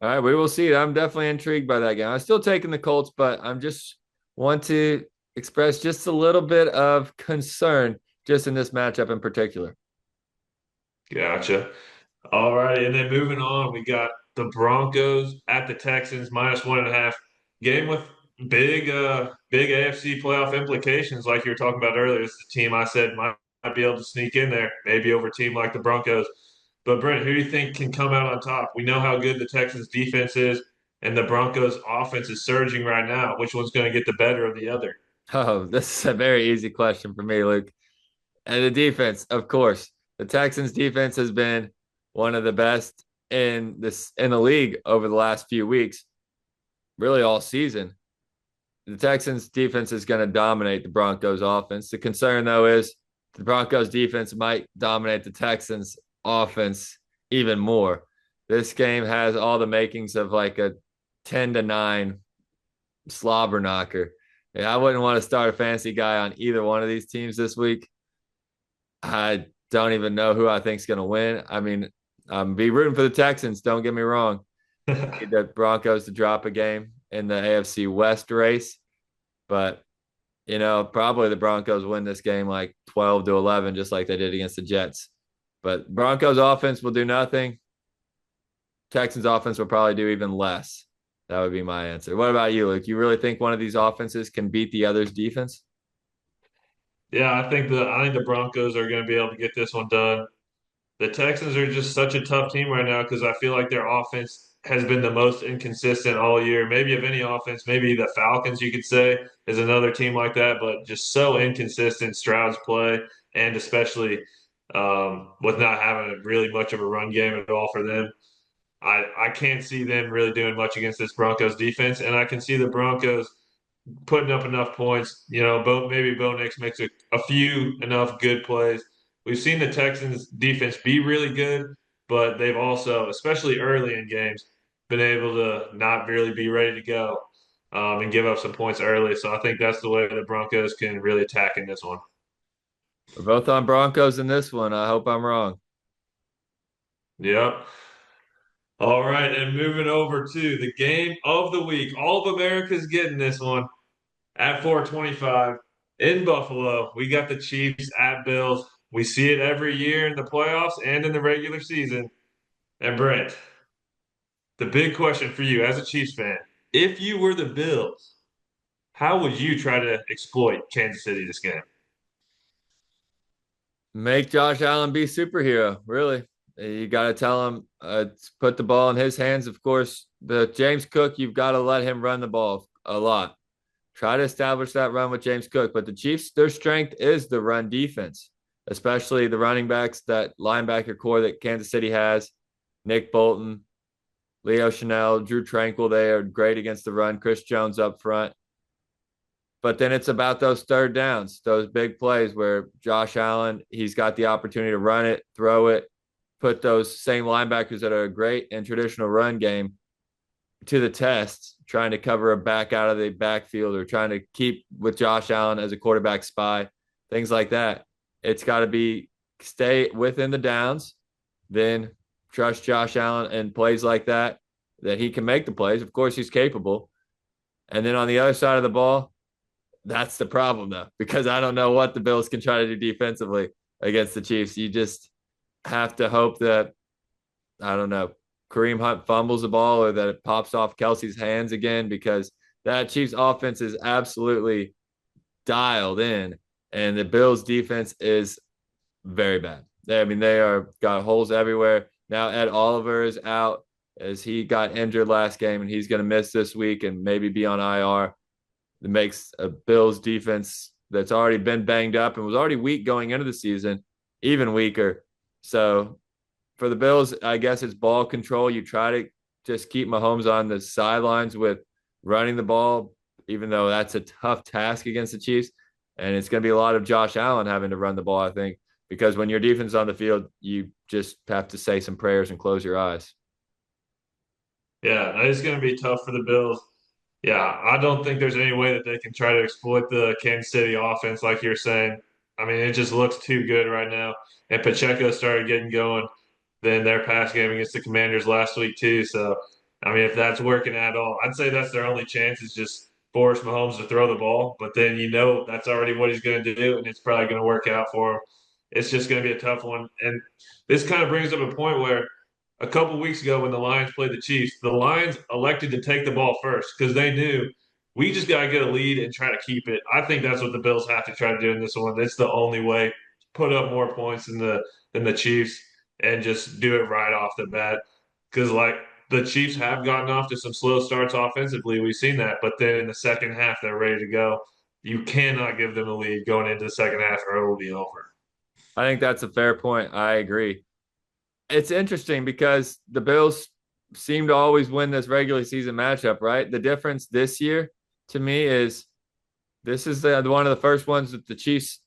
All right, we will see. I'm definitely intrigued by that game. I'm still taking the Colts, but I'm just want to express just a little bit of concern just in this matchup in particular. Gotcha. All right, and then moving on, we got the Broncos at the Texans -1.5 game with big AFC playoff implications, like you were talking about earlier. It's the team I said might be able to sneak in there, maybe over a team like the Broncos. But Brent, who do you think can come out on top? We know how good the Texans defense is, and the Broncos offense is surging right now. Which one's going to get the better of the other? Oh, this is a very easy question for me, Luke. And the defense, of course. The Texans defense has been one of the best in the league over the last few weeks, really all season. The Texans defense is going to dominate the Broncos offense. The concern though is the Broncos defense might dominate the Texans offense even more. This game has all the makings of like a 10-9 slobber knocker. Yeah, I wouldn't want to start a fantasy guy on either one of these teams this week. I don't even know who I think is going to win. I mean, I'm be rooting for the Texans. Don't get me wrong. I need the Broncos to drop a game in the AFC West race, but probably the Broncos win this game like 12-11, just like they did against the Jets. But Broncos offense will do nothing. Texans offense will probably do even less. That would be my answer. What about you, Luke? You really think one of these offenses can beat the other's defense? Yeah, I think the Broncos are going to be able to get this one done. The Texans are just such a tough team right now because I feel like their offense has been the most inconsistent all year. Maybe of any offense, maybe the Falcons, you could say, is another team like that, but just so inconsistent. Stroud's play, and especially with not having really much of a run game at all for them. I can't see them really doing much against this Broncos defense, and I can see the Broncos putting up enough points. Maybe Bo Nix makes a few enough good plays. We've seen the Texans defense be really good, but they've also, especially early in games, been able to not really be ready to go and give up some points early. So I think that's the way the Broncos can really attack in this one. We're both on Broncos in this one. I hope I'm wrong. Yep. All right, and moving over to the game of the week. All of America's getting this one. At 425 in Buffalo, we got the Chiefs at Bills. We see it every year in the playoffs and in the regular season. And Brent, the big question for you as a Chiefs fan, if you were the Bills, how would you try to exploit Kansas City this game? Make Josh Allen be superhero, really. You got to tell him put the ball in his hands. Of course, the James Cook, you've got to let him run the ball a lot. Try to establish that run with James Cook. But the Chiefs, their strength is the run defense, especially the running backs, that linebacker core that Kansas City has. Nick Bolton, Leo Chanel, Drew Tranquil, they are great against the run. Chris Jones up front. But then it's about those third downs, those big plays where Josh Allen, he's got the opportunity to run it, throw it, put those same linebackers that are great in traditional run game to the test, trying to cover a back out of the backfield or trying to keep with Josh Allen as a quarterback spy, things like that. It's got to be stay within the downs, then trust Josh Allen and plays like that he can make the plays. Of course, he's capable. And then on the other side of the ball, that's the problem, though, because I don't know what the Bills can try to do defensively against the Chiefs. You just have to hope that, I don't know, Kareem Hunt fumbles the ball or that it pops off Kelsey's hands again, because that Chiefs offense is absolutely dialed in, and the Bills defense is very bad. They are got holes everywhere. Now Ed Oliver is out as he got injured last game, and he's going to miss this week and maybe be on IR. It makes a Bills defense that's already been banged up and was already weak going into the season even weaker. So for the Bills, I guess it's ball control. You try to just keep Mahomes on the sidelines with running the ball, even though that's a tough task against the Chiefs. And it's going to be a lot of Josh Allen having to run the ball, I think, because when your defense is on the field, you just have to say some prayers and close your eyes. Yeah, it's going to be tough for the Bills. Yeah, I don't think there's any way that they can try to exploit the Kansas City offense like you're saying. I mean, it just looks too good right now. And Pacheco started getting going then their pass game against the Commanders last week too. So, I mean, if that's working at all, I'd say that's their only chance is just force Mahomes to throw the ball. But then that's already what he's going to do, and it's probably going to work out for him. It's just going to be a tough one. And this kind of brings up a point where a couple weeks ago when the Lions played the Chiefs, the Lions elected to take the ball first because they knew we just got to get a lead and try to keep it. I think that's what the Bills have to try to do in this one. That's the only way. Put up more points than the Chiefs and just do it right off the bat. Because like the Chiefs have gotten off to some slow starts offensively, we've seen that. But then in the second half, they're ready to go. You cannot give them a lead going into the second half, or it will be over. I think that's a fair point. I agree. It's interesting because the Bills seem to always win this regular season matchup, right? The difference this year to me is this is one of the first ones that the Chiefs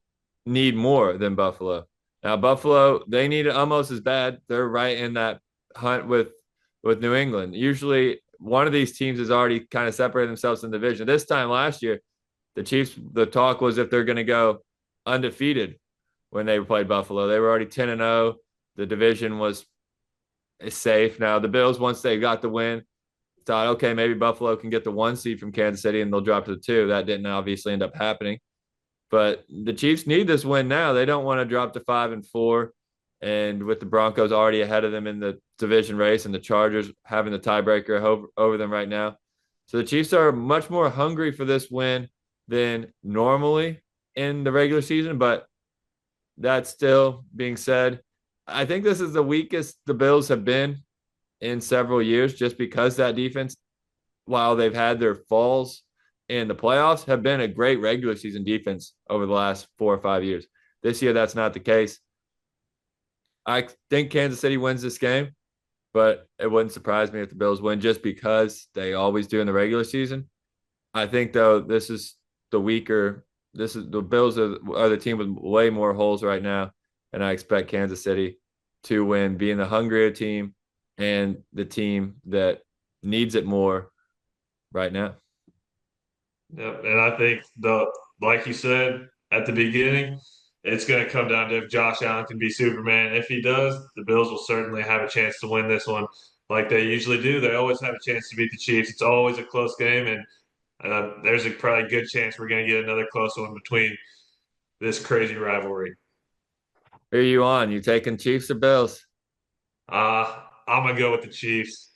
need more than Buffalo. Now, Buffalo, they need it almost as bad. They're right in that hunt with New England. Usually, one of these teams has already kind of separated themselves in the division. This time last year, the Chiefs, the talk was if they're going to go undefeated when they played Buffalo. They were already 10-0. The division was safe. Now, the Bills, once they got the win, thought, okay, maybe Buffalo can get the 1 seed from Kansas City and they'll drop to the 2. That didn't obviously end up happening. But the Chiefs need this win now. They don't want to drop to 5-4. And with the Broncos already ahead of them in the division race and the Chargers having the tiebreaker over them right now. So the Chiefs are much more hungry for this win than normally in the regular season. But that still being said, I think this is the weakest the Bills have been in several years just because that defense, while they've had their falls in the playoffs, have been a great regular season defense over the last 4 or 5 years. This year, that's not the case. I think Kansas City wins this game, but it wouldn't surprise me if the Bills win just because they always do in the regular season. I think, though, this is the weaker. This is the Bills are the team with way more holes right now, and I expect Kansas City to win, being the hungrier team and the team that needs it more right now. Yep. And I think like you said at the beginning, it's going to come down to if Josh Allen can be Superman. If he does, the Bills will certainly have a chance to win this one, like they usually do. They always have a chance to beat the Chiefs. It's always a close game, and there's a probably good chance we're going to get another close one between this crazy rivalry. Who are you on? You taking Chiefs or Bills? I'm gonna go with the Chiefs.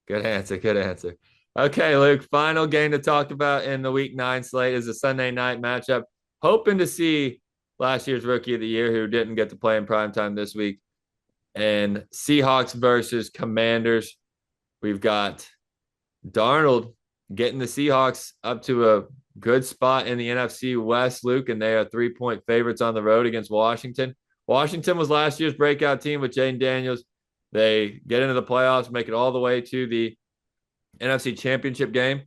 Good answer. Good answer. Okay, Luke. Final game to talk about in the Week 9 slate is a Sunday night matchup. Hoping to see last year's Rookie of the Year, who didn't get to play in primetime this week, and Seahawks versus Commanders. We've got Darnold getting the Seahawks up to a good spot in the NFC West, Luke, and they are 3-point favorites on the road against Washington. Washington was last year's breakout team with Jaden Daniels. They get into the playoffs, make it all the way to the NFC Championship game.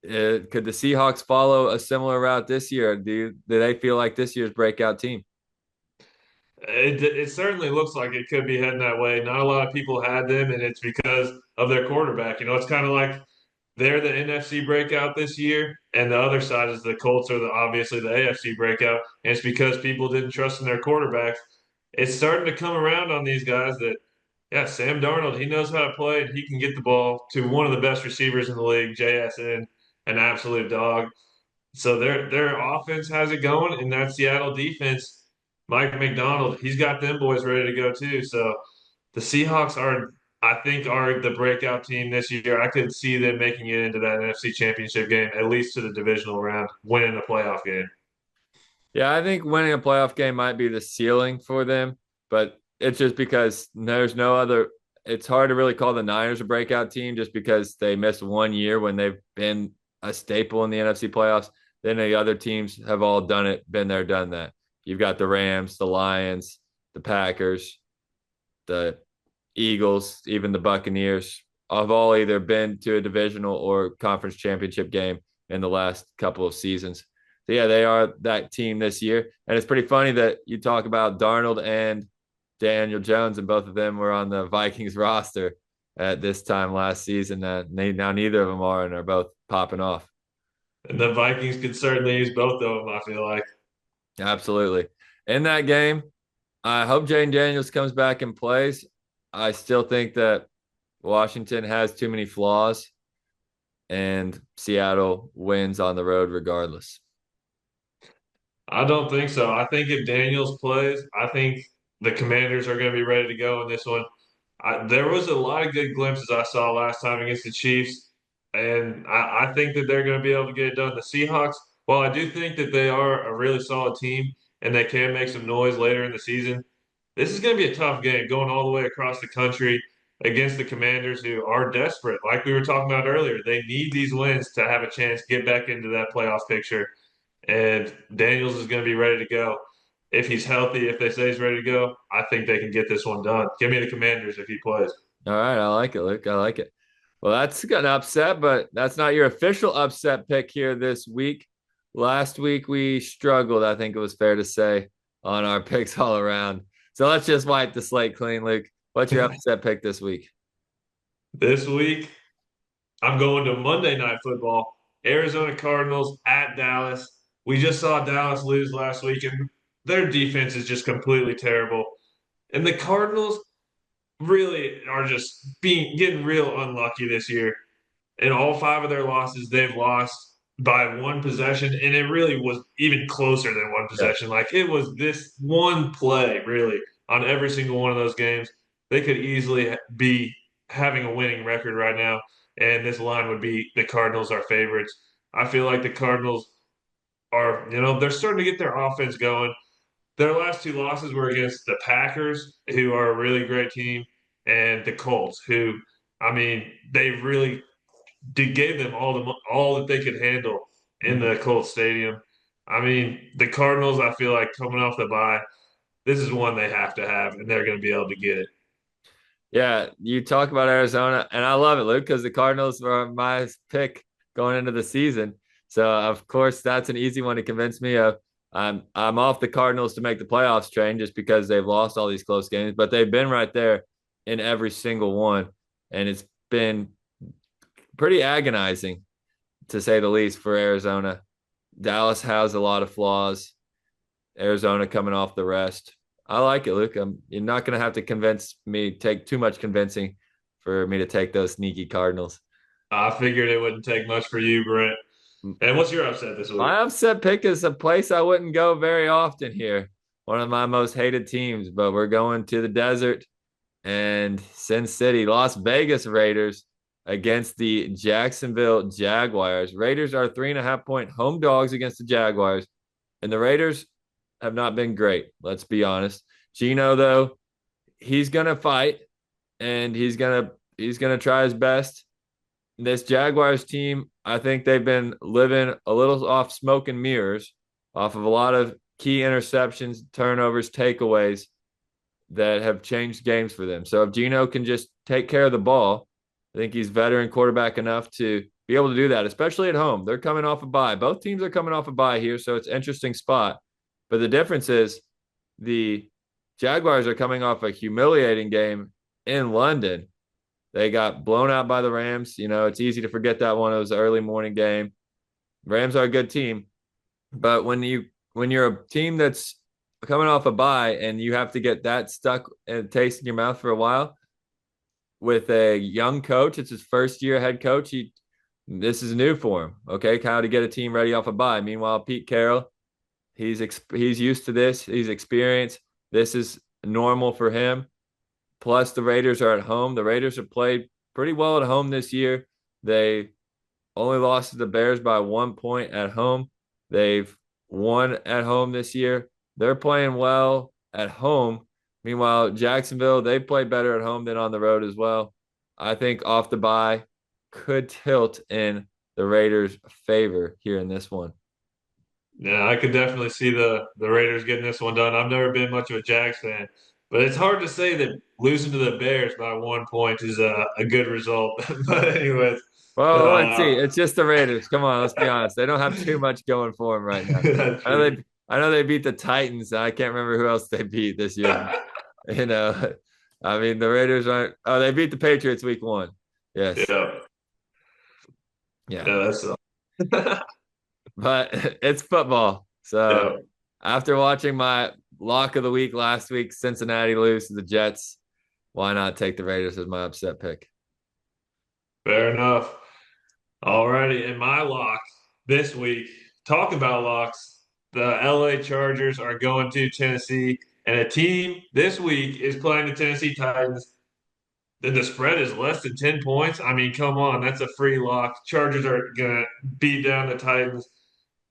Could the Seahawks follow a similar route this year? Do they feel like this year's breakout team? It certainly looks like it could be heading that way. Not a lot of people had them, and it's because of their quarterback. It's kind of like they're the NFC breakout this year, and the other side is the Colts are obviously the AFC breakout, and it's because people didn't trust in their quarterbacks. It's starting to come around on these guys that, yeah, Sam Darnold, he knows how to play, and he can get the ball to one of the best receivers in the league, JSN, an absolute dog. So their offense has it going, and that Seattle defense, Mike McDonald, he's got them boys ready to go too. So the Seahawks I think, are the breakout team this year. I could see them making it into that NFC Championship game, at least to the divisional round, winning a playoff game. Yeah, I think winning a playoff game might be the ceiling for them, but it's just because there's no other. It's hard to really call the Niners a breakout team just because they missed 1 year when they've been a staple in the NFC playoffs. Then the other teams have all done it, been there, done that. You've got the Rams, the Lions, the Packers, the Eagles, even the Buccaneers have all either been to a divisional or conference championship game in the last couple of seasons. So yeah, they are that team this year. And it's pretty funny that you talk about Darnold and Daniel Jones, and both of them were on the Vikings roster. at this time last season. Now neither of them are, and are both popping off. And the Vikings could certainly use both of them, I feel like. Absolutely. In that game, I hope Jane Daniels comes back and plays. I still think that Washington has too many flaws, and Seattle wins on the road regardless. I don't think so. I think if Daniels plays, I think the Commanders are going to be ready to go in this one. There was a lot of good glimpses I saw last time against the Chiefs, and I think that they're going to be able to get it done. The Seahawks, while I do think that they are a really solid team and they can make some noise later in the season, this is going to be a tough game going all the way across the country against the Commanders, who are desperate. Like we were talking about earlier, they need these wins to have a chance to get back into that playoff picture. And Daniels is going to be ready to go. If he's healthy, if they say he's ready to go, I think they can get this one done. Give me the Commanders if he plays. All right, I like it, Luke. I like it. Well, that's an upset, but that's not your official upset pick here this week. Last week we struggled, I think it was fair to say, on our picks all around. So let's just wipe the slate clean, Luke. What's your upset pick this week? This week, I'm going to Monday Night Football. Arizona Cardinals at Dallas. We just saw Dallas lose last week, and their defense is just completely terrible. And the Cardinals really are just being getting real unlucky this year. In all five of their losses, they've lost by one possession, and it really was even closer than one Yeah. possession. Like it was this one play, really, on every single one of those games. They could easily be having a winning record right now, and this line would be the Cardinals are favorites. I feel like the Cardinals are, they're starting to get their offense going. Their last two losses were against the Packers, who are a really great team, and the Colts, who, I mean, they really gave them all that they could handle in Mhm. the Colts Stadium. I mean, the Cardinals, I feel like coming off the bye, this is one they have to have, and they're going to be able to get it. Yeah, you talk about Arizona, and I love it, Luke, because the Cardinals were my pick going into the season. So of course that's an easy one to convince me of. I'm off the Cardinals to make the playoffs train just because they've lost all these close games, but they've been right there in every single one, and it's been pretty agonizing to say the least for Arizona. Dallas has a lot of flaws. Arizona coming off the rest. I like it, Luke. You're not going to have to convince me, take too much convincing for me to take those sneaky Cardinals. I figured it wouldn't take much for you, Brent. And what's your upset this week? My upset pick is a place I wouldn't go very often here. One of my most hated teams, but we're going to the desert and Sin City, Las Vegas Raiders against the Jacksonville Jaguars. Raiders are 3.5 point home dogs against the Jaguars, and the Raiders have not been great. Let's be honest. Gino, though, he's gonna fight and he's gonna try his best. This Jaguars team, I think they've been living a little off smoke and mirrors, off of a lot of key interceptions, turnovers, takeaways that have changed games for them. So if Gino can just take care of the ball, I think he's veteran quarterback enough to be able to do that, especially at home. They're coming off a bye. Both teams are coming off a bye here, so it's an interesting spot. But the difference is the Jaguars are coming off a humiliating game in London. They got blown out by the Rams. You know, it's easy to forget that one. It was an early morning game. Rams are a good team, but when you're a team that's coming off a bye and you have to get that stuck and taste in your mouth for a while with a young coach, it's his first year head coach. This is new for him. Okay, how to get a team ready off a bye. Meanwhile, Pete Carroll, he's used to this. He's experienced. This is normal for him. Plus, the Raiders are at home. The Raiders have played pretty well at home this year. They only lost to the Bears by 1 point at home. They've won at home this year. They're playing well at home. Meanwhile, Jacksonville, they play better at home than on the road as well. I think off the bye could tilt in the Raiders' favor here in this one. Yeah, I could definitely see the Raiders getting this one done. I've never been much of a Jags fan, but it's hard to say that losing to the Bears by 1 point is a good result. But anyways, Well, let's see. uh, It's just the Raiders. Come on, let's be honest. They don't have too much going for them right now. that's I know true. they, I know they beat the Titans. I can't remember who else they beat this year. You know, I mean, the Raiders aren't. Oh, they beat the Patriots week 1. Yes. Yeah, Yeah. yeah, that's But it's football. So yeah, after watching my lock of the week last week, Cincinnati lose to the Jets, why not take the Raiders as my upset pick? fair enough. Alrighty, in my lock this week, talk about locks. The LA Chargers are going to Tennessee, and a team this week is playing the Tennessee Titans. The spread is less than 10 points. I mean, come on, that's a free lock. Chargers are gonna beat down the Titans.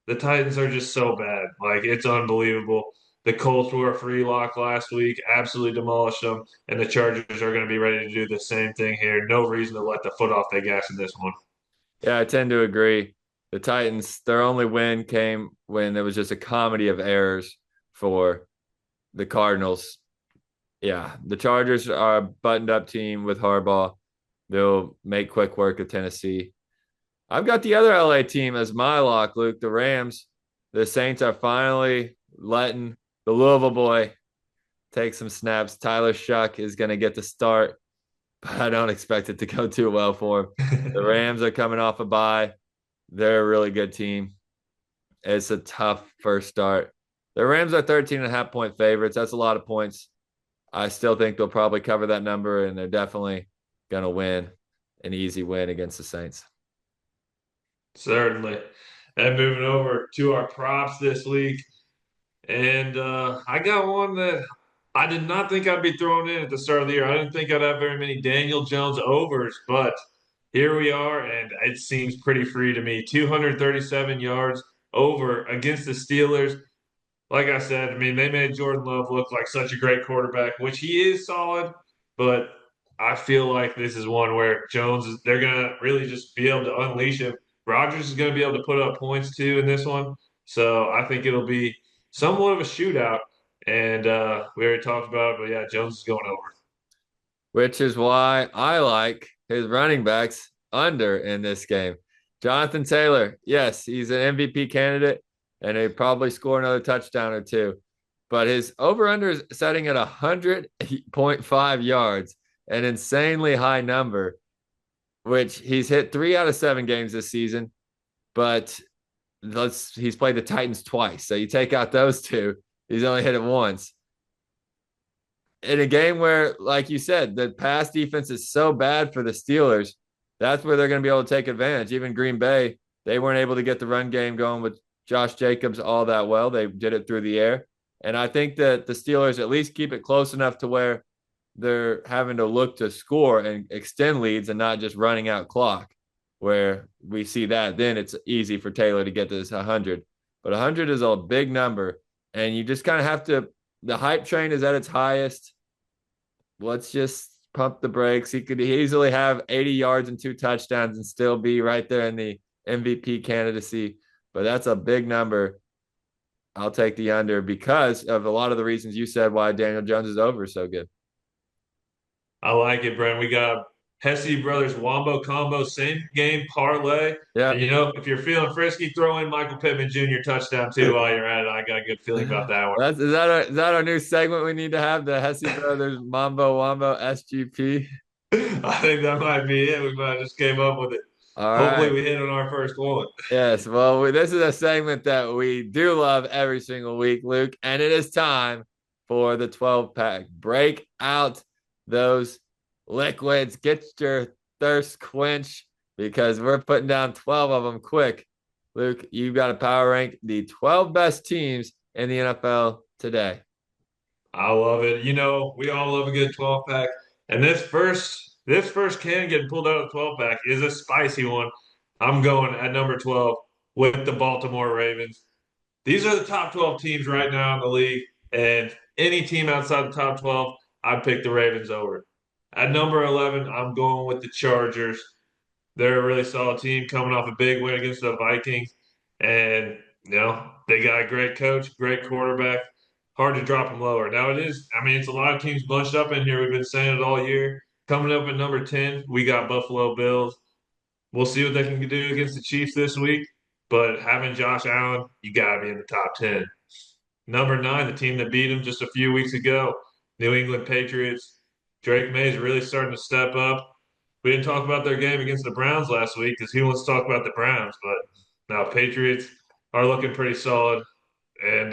The Titans are just so bad. Like, it's unbelievable. The Colts were a free lock last week, absolutely demolished them, and the Chargers are going to be ready to do the same thing here. No reason to let the foot off the gas in this one. Yeah, I tend to agree. The Titans, their only win came when there was just a comedy of errors for the Cardinals. Yeah, the Chargers are a buttoned up team with Harbaugh. They'll make quick work of Tennessee. I've got the other LA team as my lock, Luke, the Rams. The Saints are finally letting the Louisville boy take some snaps. Tyler Shuck is going to get the start, but I don't expect it to go too well for him. The Rams are coming off a bye. They're a really good team. It's a tough first start. The Rams are 13.5 point favorites. That's a lot of points. I still think they'll probably cover that number, and they're definitely going to win an easy win against the Saints. Certainly. And moving over to our props this week. And I got one that I did not think I'd be throwing in at the start of the year. I didn't think I'd have very many Daniel Jones overs, but here we are, and it seems pretty free to me. 237 yards over against the Steelers. Like I said, I mean, they made Jordan Love look like such a great quarterback, which he is solid, but I feel like this is one where they're going to really just be able to unleash him. Rodgers is going to be able to put up points too in this one. So I think it'll be somewhat of a shootout. And we already talked about it, but yeah, Jones is going over. Which is why I like his running backs under in this game. Jonathan Taylor, yes, he's an MVP candidate and he'll probably score another touchdown or two. But his over under is setting at 100.5 yards, an insanely high number, which he's hit 3 out of 7 games this season. But he's played the Titans twice. So you take out those two, he's only hit it once in a game where, like you said, the pass defense is so bad for the Steelers. That's where they're going to be able to take advantage. Even Green Bay, they weren't able to get the run game going with Josh Jacobs all that well. They did it through the air. And I think that the Steelers at least keep it close enough to where they're having to look to score and extend leads and not just running out clock, where we see that. Then it's easy for Taylor to get this 100. But 100 is a big number. And you just kind of have to, the hype train is at its highest. Let's just pump the brakes. He could easily have 80 yards and 2 touchdowns and still be right there in the MVP candidacy. But that's a big number. I'll take the under because of a lot of the reasons you said why Daniel Jones is over so good. I like it, Brent. We got Hesse Brothers Wombo Combo, same game parlay. Yeah. And if you're feeling frisky, throw in Michael Pittman Jr. touchdown too while you're at it. I got a good feeling about that one. Is that our new segment we need to have? The Hesse Brothers Mambo Wombo SGP. I think that might be it. We might have just came up with it. All Hopefully, right. we hit on our first one. Yes. Well, this is a segment that we do love every single week, Luke, and it is time for the 12 pack. Break out those liquids. Get your thirst quench because we're putting down 12 of them quick. Luke, you've got to power rank the 12 best teams in the NFL today. I love it. We all love a good 12 pack. And this first can getting pulled out of the 12 pack is a spicy one. I'm going at number 12 with the Baltimore Ravens. These are the top 12 teams right now in the league, and any team outside the top 12, I'd pick the Ravens over. At number 11, I'm going with the Chargers. They're a really solid team coming off a big win against the Vikings. And, they got a great coach, great quarterback. Hard to drop them lower. Now it is, I mean, it's a lot of teams bunched up in here. We've been saying it all year. Coming up at number 10, we got Buffalo Bills. We'll see what they can do against the Chiefs this week. But having Josh Allen, you got to be in the top 10. Number 9, the team that beat them just a few weeks ago, New England Patriots. Drake May's really starting to step up. We didn't talk about their game against the Browns last week because he wants to talk about the Browns, but now Patriots are looking pretty solid and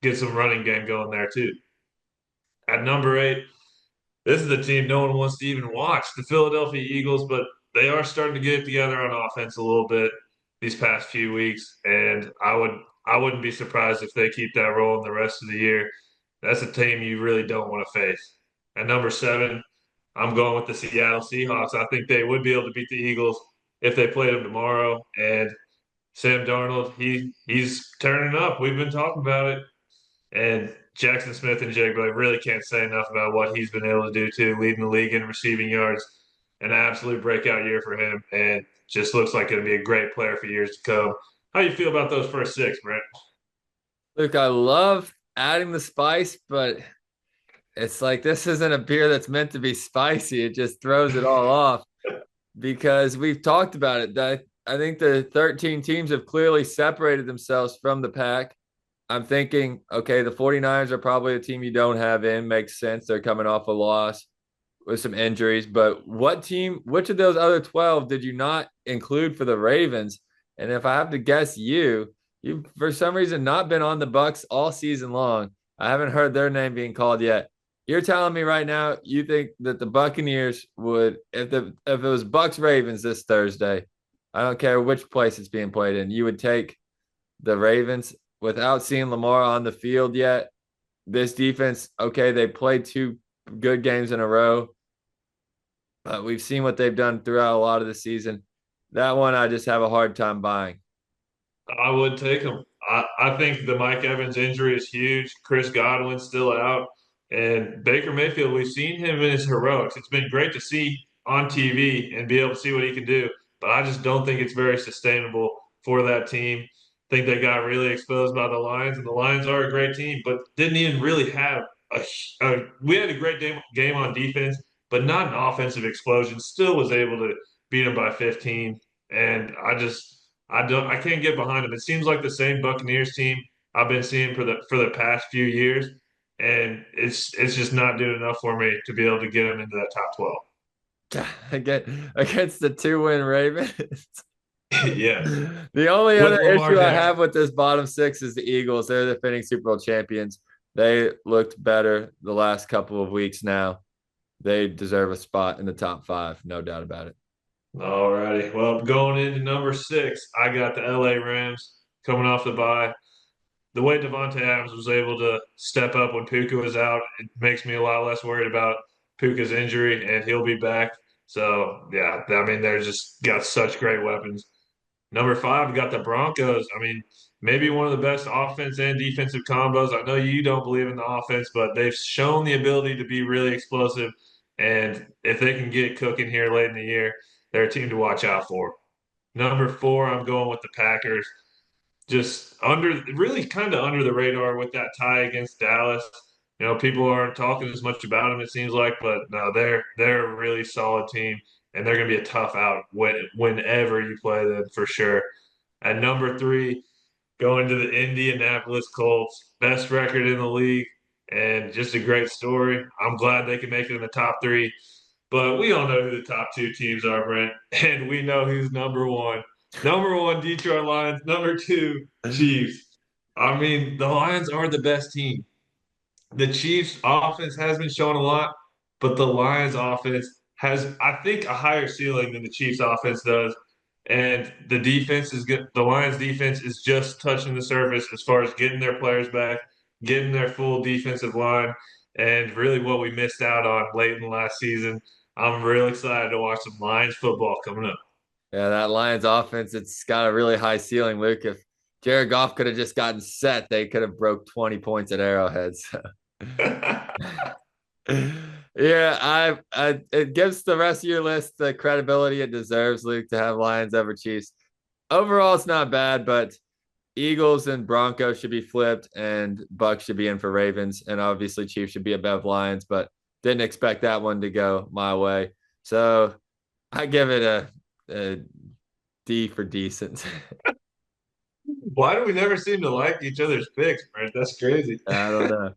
get some running game going there too. At number 8, this is the team no one wants to even watch, the Philadelphia Eagles, but they are starting to get it together on offense a little bit these past few weeks, and I wouldn't be surprised if they keep that rolling the rest of the year. That's a team you really don't want to face. At number 7, I'm going with the Seattle Seahawks. I think they would be able to beat the Eagles if they played them tomorrow. And Sam Darnold, he's turning up. We've been talking about it. And Jackson Smith and Jake, but I really can't say enough about what he's been able to do too, leading the league in receiving yards. An absolute breakout year for him, and just looks like going to be a great player for years to come. How you feel about those first 6, Brent? Luke, I love adding the spice, but it's like this isn't a beer that's meant to be spicy. It just throws it all off because we've talked about it. That I think the 13 teams have clearly separated themselves from the pack. I'm thinking, okay, the 49ers are probably a team you don't have in. Makes sense. They're coming off a loss with some injuries. But which of those other 12 did you not include for the Ravens? And if I have to guess you've for some reason not been on the Bucks all season long. I haven't heard their name being called yet. You're telling me right now you think that the Buccaneers would, if it was Bucks Ravens this Thursday, I don't care which place it's being played in, you would take the Ravens without seeing Lamar on the field yet. This defense, okay, they played 2 good games in a row, but we've seen what they've done throughout a lot of the season. That one I just have a hard time buying. I would take him. I think the Mike Evans injury is huge. Chris Godwin's still out. And Baker Mayfield, we've seen him in his heroics. It's been great to see on TV and be able to see what he can do. But I just don't think it's very sustainable for that team. I think they got really exposed by the Lions, and the Lions are a great team, but didn't even really have we had a great game on defense, but not an offensive explosion. Still was able to beat them by 15. And I can't get behind them. It seems like the same Buccaneers team I've been seeing for the past few years, and it's just not doing enough for me to be able to get them into that top 12. Against the 2-win Ravens. Yeah. The only With other Lamar issue I Jackson. have with this bottom 6 is the Eagles. They're the defending Super Bowl champions. They looked better the last couple of weeks now. They deserve a spot in the top 5, no doubt about it. All righty. Well, going into number 6, I got the LA Rams coming off the bye. The way Devontae Adams was able to step up when Puka was out, it makes me a lot less worried about Puka's injury, and he'll be back. So, yeah, I mean, they're just got such great weapons. Number 5, we got the Broncos. I mean, maybe one of the best offense and defensive combos. I know you don't believe in the offense, but they've shown the ability to be really explosive. And if they can get cooking here late in the year, they're a team to watch out for. Number 4, I'm going with the Packers. Just really kind of under the radar with that tie against Dallas. You know, people aren't talking as much about them, it seems like, but no, they're a really solid team, and they're going to be a tough out whenever you play them for sure. At number 3, going to the Indianapolis Colts, best record in the league, and just a great story. I'm glad they can make it in the top 3. But we all know who the top 2 teams are, Brent, and we know who's number 1. Number 1, Detroit Lions. Number 2, Chiefs. I mean, the Lions are the best team. The Chiefs' offense has been showing a lot, but the Lions' offense has, I think, a higher ceiling than the Chiefs' offense does. And the defense is good. The Lions' defense is just touching the surface as far as getting their players back, getting their full defensive line, and really what we missed out on late in the last season. I'm real excited to watch some Lions football coming up. Yeah, that Lions offense, it's got a really high ceiling, Luke. If Jared Goff could have just gotten set, they could have broke 20 points at Arrowhead. So. Yeah, it gives the rest of your list the credibility it deserves, Luke, to have Lions over Chiefs. Overall, it's not bad, but Eagles and Broncos should be flipped, and Bucks should be in for Ravens, and obviously Chiefs should be above Lions, but didn't expect that one to go my way. So I give it a D for decent. Why do we never seem to like each other's picks, Brent? That's crazy. I don't know.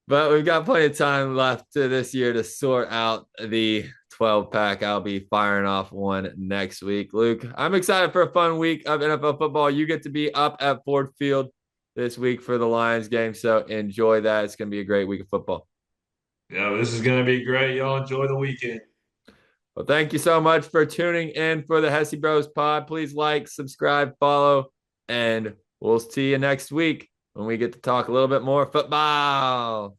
But we've got plenty of time left to this year to sort out the 12 pack. I'll be firing off one next week. Luke, I'm excited for a fun week of NFL football. You get to be up at Ford Field this week for the Lions game. So enjoy that. It's going to be a great week of football. Yeah, this is going to be great. Y'all enjoy the weekend. Well, thank you so much for tuning in for the Hesse Bros pod. Please like, subscribe, follow, and we'll see you next week when we get to talk a little bit more football.